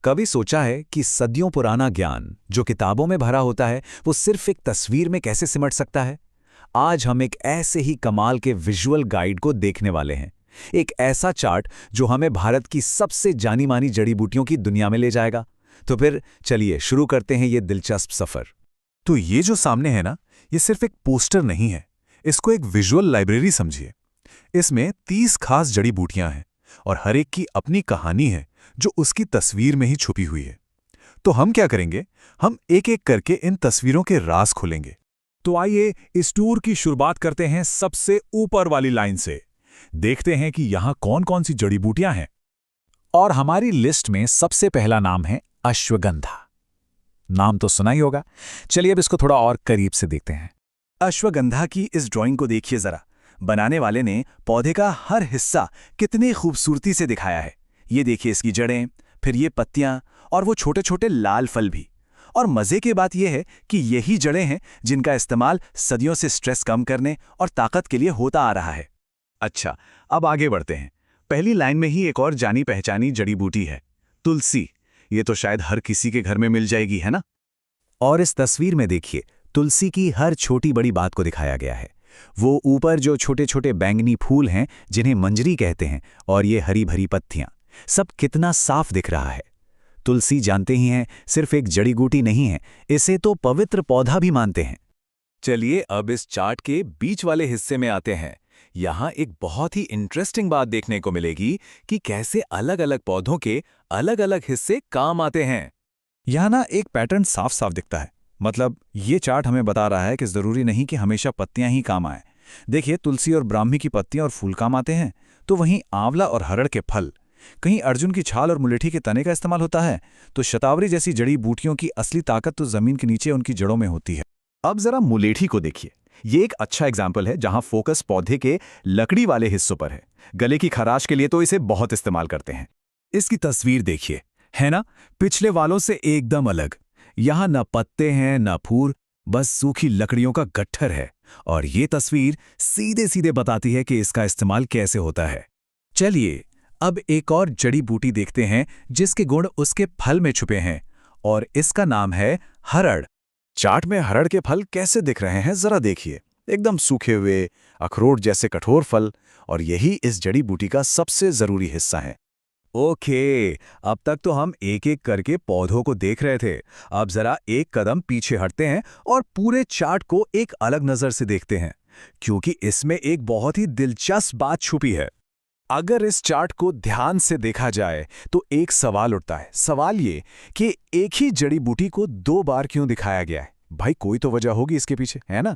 कभी सोचा है कि सदियों पुराना ज्ञान जो किताबों में भरा होता है वो सिर्फ एक तस्वीर में कैसे सिमट सकता है। आज हम एक ऐसे ही कमाल के विजुअल गाइड को देखने वाले हैं। एक ऐसा चार्ट जो हमें भारत की सबसे जानी मानी जड़ी बूटियों की दुनिया में ले जाएगा। तो फिर चलिए शुरू करते हैं ये दिलचस्प सफर। तो ये जो सामने है ना, ये सिर्फ एक पोस्टर नहीं है, इसको एक विजुअल लाइब्रेरी समझिए। इसमें 30 खास जड़ी बूटियां हैं और हर एक की अपनी कहानी है जो उसकी तस्वीर में ही छुपी हुई है। तो हम क्या करेंगे, हम एक एक करके इन तस्वीरों के राज खोलेंगे। तो आइए इस टूर की शुरुआत करते हैं सबसे ऊपर वाली लाइन से। देखते हैं कि यहां कौन कौन सी जड़ी बूटियां हैं। और हमारी लिस्ट में सबसे पहला नाम है अश्वगंधा। नाम तो सुना ही होगा। चलिए अब इसको थोड़ा और करीब से देखते हैं। अश्वगंधा की इस ड्राइंग को देखिए जरा। बनाने वाले ने पौधे का हर हिस्सा कितनी खूबसूरती से दिखाया है। ये देखिए इसकी जड़ें, फिर ये पत्तियां और वो छोटे छोटे लाल फल भी। और मजे की बात यह है कि यही जड़ें हैं जिनका इस्तेमाल सदियों से स्ट्रेस कम करने और ताकत के लिए होता आ रहा है। अच्छा, अब आगे बढ़ते हैं। पहली लाइन में ही एक और जानी पहचानी जड़ी बूटी है, तुलसी। ये तो शायद हर किसी के घर में मिल जाएगी, है ना? और इस तस्वीर में देखिए, तुलसी की हर छोटी बड़ी बात को दिखाया गया है। वो ऊपर जो छोटे छोटे बैंगनी फूल हैं जिन्हें मंजरी कहते हैं, और ये हरी भरी पत्तियां, सब कितना साफ दिख रहा है। तुलसी जानते ही हैं सिर्फ एक जड़ी बूटी नहीं है, इसे तो पवित्र पौधा भी मानते हैं। चलिए अब इस चार्ट के बीच वाले हिस्से में आते हैं। यहाँ एक बहुत ही इंटरेस्टिंग बात देखने को मिलेगी कि कैसे अलग अलग पौधों के अलग अलग हिस्से काम आते हैं। यहाँ ना एक पैटर्न साफ साफ दिखता है। मतलब ये चार्ट हमें बता रहा है कि जरूरी नहीं कि हमेशा पत्तियां ही काम आए। देखिए, तुलसी और ब्राह्मी की पत्तियां और फूल काम आते हैं, तो वहीं आंवला और हरड़ के फल, कहीं अर्जुन की छाल और मुलेठी के तने का इस्तेमाल होता है। तो शतावरी जैसी जड़ी बूटियों की असली ताकत तो जमीन के नीचे उनकी जड़ों में होती है। अब जरा मुलेठी को देखिए। ये एक अच्छा एग्जाम्पल है जहां फोकस पौधे के लकड़ी वाले हिस्सों पर है। गले की खराश के लिए तो इसे बहुत इस्तेमाल करते हैं। इसकी तस्वीर देखिए, है ना, पिछले वालों से एकदम अलग। यहां न पत्ते हैं न फूल, बस सूखी लकड़ियों का गट्ठर है। और ये तस्वीर सीधे सीधे बताती है कि इसका इस्तेमाल कैसे होता है। चलिए अब एक और जड़ी बूटी देखते हैं जिसके गुण उसके फल में छुपे हैं, और इसका नाम है हरड़। चार्ट में हरड़ के फल कैसे दिख रहे हैं जरा देखिए। एकदम सूखे हुए अखरोट जैसे कठोर फल, और यही इस जड़ी बूटी का सबसे जरूरी हिस्सा है। ओके, अब तक तो हम एक एक करके पौधों को देख रहे थे। अब जरा एक कदम पीछे हटते हैं और पूरे चार्ट को एक अलग नजर से देखते हैं, क्योंकि इसमें एक बहुत ही दिलचस्प बात छुपी है। अगर इस चार्ट को ध्यान से देखा जाए तो एक सवाल उठता है। सवाल ये कि एक ही जड़ी बूटी को 2 बार क्यों दिखाया गया है? भाई कोई तो वजह होगी इसके पीछे, है ना?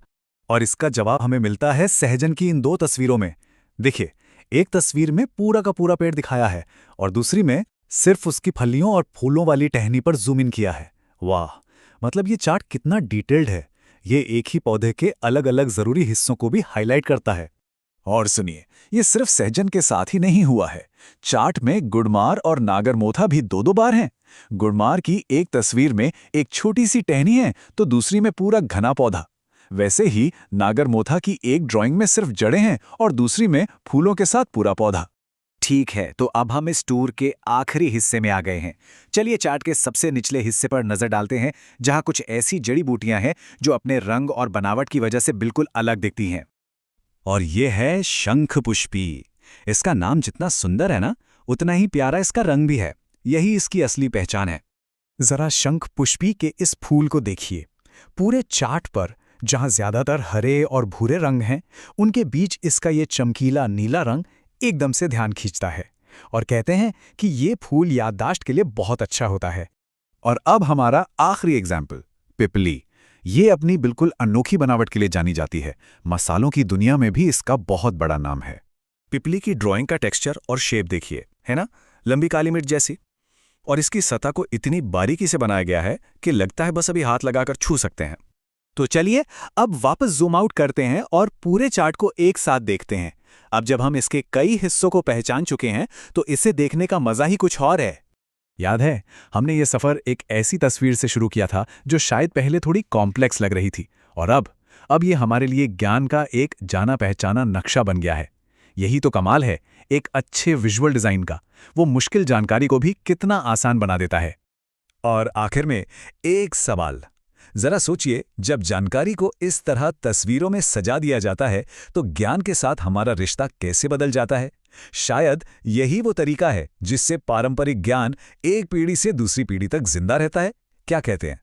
और इसका जवाब हमें मिलता है सहजन की इन 2 तस्वीरों में। देखिए, एक तस्वीर में पूरा का पूरा पेड़ दिखाया है और दूसरी में सिर्फ उसकी फलियों और फूलों वाली टहनी पर जूम इन किया है। वाह, मतलब ये चार्ट कितना डिटेल्ड है। ये एक ही पौधे के अलग अलग जरूरी हिस्सों को भी हाईलाइट करता है। और सुनिए, ये सिर्फ सहजन के साथ ही नहीं हुआ है। चार्ट में गुड़मार और नागरमोथा भी 2 बार हैं। गुड़मार की एक तस्वीर में एक छोटी सी टहनी है तो दूसरी में पूरा घना पौधा। वैसे ही नागरमोथा की एक ड्राइंग में सिर्फ जड़ें हैं और दूसरी में फूलों के साथ पूरा पौधा। ठीक है, तो अब हम इस टूर के आखिरी हिस्से में आ गए हैं। चलिए चार्ट के सबसे निचले हिस्से पर नजर डालते हैं, जहां कुछ ऐसी जड़ी बूटियां हैं जो अपने रंग और बनावट की वजह से बिल्कुल अलग दिखती हैं। और ये है शंखपुष्पी। इसका नाम जितना सुंदर है ना, उतना ही प्यारा इसका रंग भी है। यही इसकी असली पहचान है। जरा शंखपुष्पी के इस फूल को देखिए। पूरे चार्ट पर जहां ज्यादातर हरे और भूरे रंग हैं, उनके बीच इसका ये चमकीला नीला रंग एकदम से ध्यान खींचता है। और कहते हैं कि ये फूल याददाश्त के लिए बहुत अच्छा होता है। और अब हमारा आखिरी एग्जाम्पल, पिपली। ये अपनी बिल्कुल अनोखी बनावट के लिए जानी जाती है। मसालों की दुनिया में भी इसका बहुत बड़ा नाम है। पिपली की ड्राइंग का टेक्सचर और शेप देखिए, है ना, लंबी काली मिर्च जैसी। और इसकी सतह को इतनी बारीकी से बनाया गया है कि लगता है बस अभी हाथ लगाकर छू सकते हैं। तो चलिए अब वापस जूम आउट करते हैं और पूरे चार्ट को एक साथ देखते हैं। अब जब हम इसके कई हिस्सों को पहचान चुके हैं तो इसे देखने का मजा ही कुछ और है। याद है, हमने ये सफ़र एक ऐसी तस्वीर से शुरू किया था जो शायद पहले थोड़ी कॉम्प्लेक्स लग रही थी, और अब ये हमारे लिए ज्ञान का एक जाना पहचाना नक्शा बन गया है। यही तो कमाल है, एक अच्छे विजुअल डिजाइन का, वो मुश्किल जानकारी को भी कितना आसान बना देता है। और आखिर में एक सवाल, जरा सोचिए, जब जानकारी को इस तरह तस्वीरों में सजा दिया जाता है तो ज्ञान के साथ हमारा रिश्ता कैसे बदल जाता है? शायद यही वो तरीका है जिससे पारंपरिक ज्ञान एक पीढ़ी से दूसरी पीढ़ी तक जिंदा रहता है। क्या कहते हैं?